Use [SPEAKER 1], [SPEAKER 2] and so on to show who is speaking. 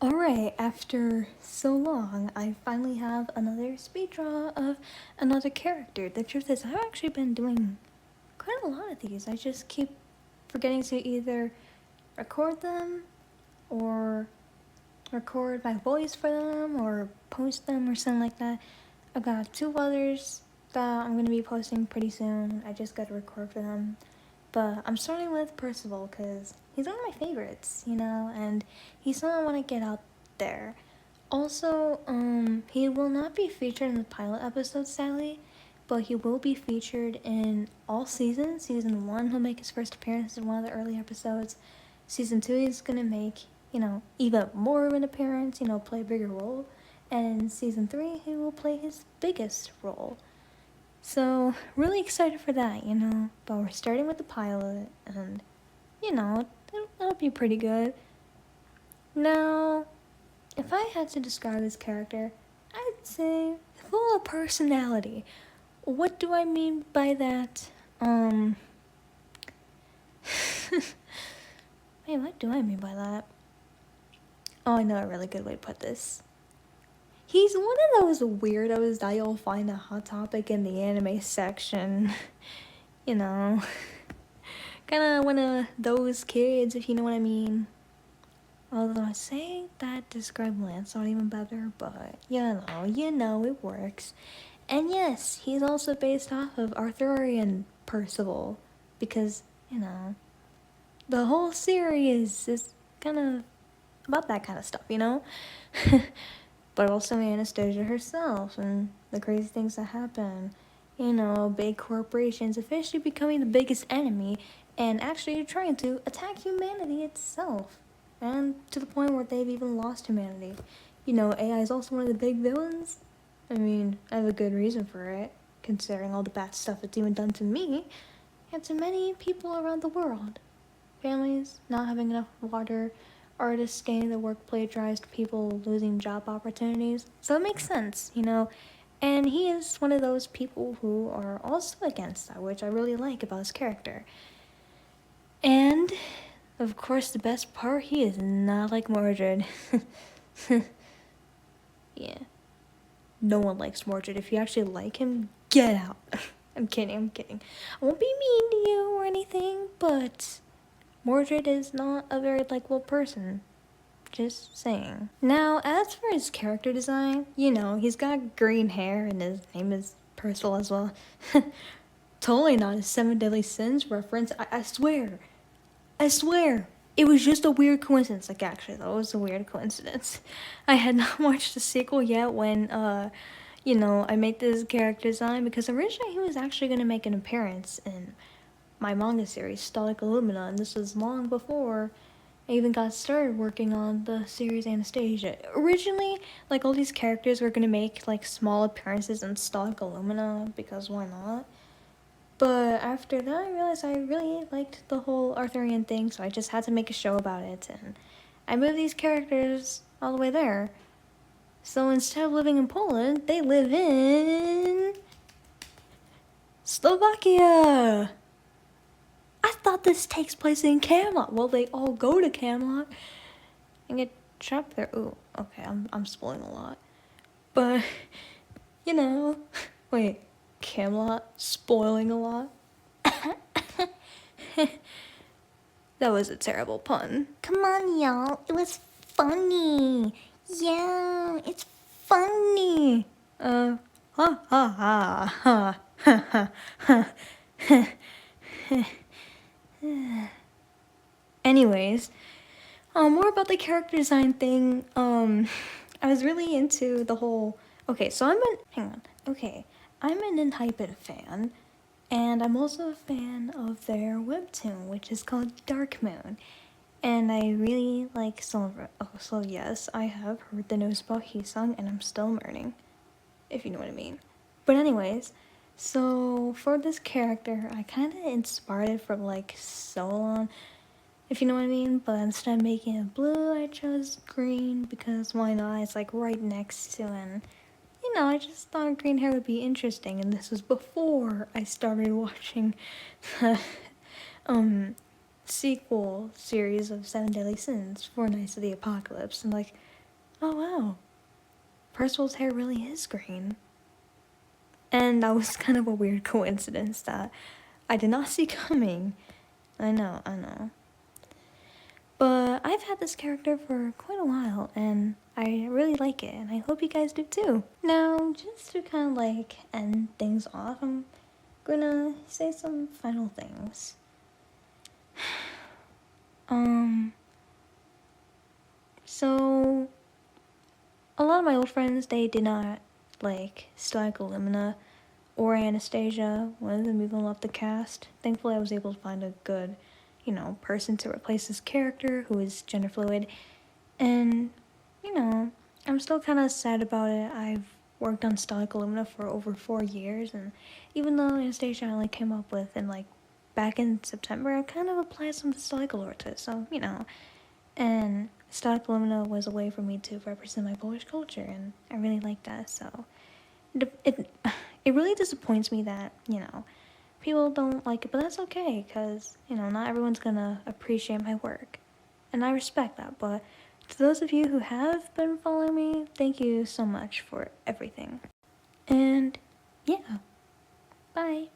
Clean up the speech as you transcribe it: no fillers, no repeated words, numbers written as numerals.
[SPEAKER 1] Alright, after so long, I finally have another speed draw of another character. The truth is, I've actually been doing quite a lot of these. I just keep forgetting to either record them, or record my voice for them, or post them, or something like that. I've got two others that I'm going to be posting pretty soon. I just got to record for them. But I'm starting with Percival because he's one of my favorites, and he's someone I want to get out there. Also, he will not be featured in the pilot episode, sadly, but he will be featured in all seasons. Season 1, he'll make his first appearance in one of the early episodes. Season 2, he's gonna make, even more of an appearance, play a bigger role. And in Season 3, he will play his biggest role. So, really excited for that, but we're starting with the pilot, and, it'll be pretty good. Now, if I had to describe this character, I'd say full of personality. What do I mean by that? Wait, what do I mean by that? Oh, I know a really good way to put this. He's one of those weirdos that you'll find a hot topic in the anime section. Kinda one of those kids, if you know what I mean. Although I say that describe Lancelot even better, but you know it works. And yes, he's also based off of Arthurian Percival, because, the whole series is kind of about that kind of stuff, But also Anastasia herself, and the crazy things that happen. Big corporations officially becoming the biggest enemy, and actually trying to attack humanity itself. And to the point where they've even lost humanity. AI is also one of the big villains. I mean, I have a good reason for it, considering all the bad stuff it's even done to me, and to many people around the world. Families not having enough water, artists gaining their work plagiarized, people losing job opportunities. So it makes sense, And he is one of those people who are also against that, which I really like about his character. And, of course, the best part, he is not like Mordred. Yeah. No one likes Mordred. If you actually like him, get out. I'm kidding. I won't be mean to you or anything, but Mordred is not a very likable person. Just saying. Now, as for his character design, he's got green hair and his name is Percival as well. Totally not a Seven Deadly Sins reference. I swear. It was just a weird coincidence. Actually, that was a weird coincidence. I had not watched the sequel yet when, I made this character design, because originally he was actually going to make an appearance in my manga series, Static Illumina, and this was long before I even got started working on the series Anastasia. Originally, all these characters were going to make, small appearances in Static Illumina, because why not? But after that, I realized I really liked the whole Arthurian thing, so I just had to make a show about it, and I moved these characters all the way there. So instead of living in Poland, they live in Slovakia! I thought this takes place in Camelot. Well, they all go to Camelot and get trapped there. Ooh, okay, I'm spoiling a lot. But, wait, Camelot spoiling a lot? That was a terrible pun. Come on, y'all. It was funny. Yeah, it's funny. Ha ha ha ha ha ha ha. Anyways, more about the character design thing. I was really into the whole. Okay, so I'm an Enhypen fan, and I'm also a fan of their webtoon, which is called Dark Moon. And I really like Silver. Oh, so yes, I have heard the news about Hisung, and I'm still learning, if you know what I mean. But anyways, so for this character, I kind of inspired it from Solon, if you know what I mean. But instead of making it blue, I chose green because why not? It's right next to, and I just thought green hair would be interesting. And this was before I started watching the sequel series of Seven Deadly Sins, Four Nights of the Apocalypse, and Oh wow, Percival's hair really is green. And that was kind of a weird coincidence that I did not see coming. I know. But I've had this character for quite a while, and I really like it, and I hope you guys do too. Now, just to kind of like end things off, I'm gonna say some final things. So a lot of my old friends, they did not like Static Illumina or Anastasia. One of them even left the cast. Thankfully, I was able to find a good, person to replace this character who is gender fluid. And, I'm still kind of sad about it. I've worked on Static Illumina for over 4 years, and even though Anastasia I only came up with in back in September, I kind of applied some Static Allure to it, so, and Static Illumina was a way for me to represent my Polish culture, and I really like that, so it really disappoints me that, people don't like it, but that's okay, because, not everyone's gonna appreciate my work, and I respect that, but to those of you who have been following me, thank you so much for everything. And yeah, bye.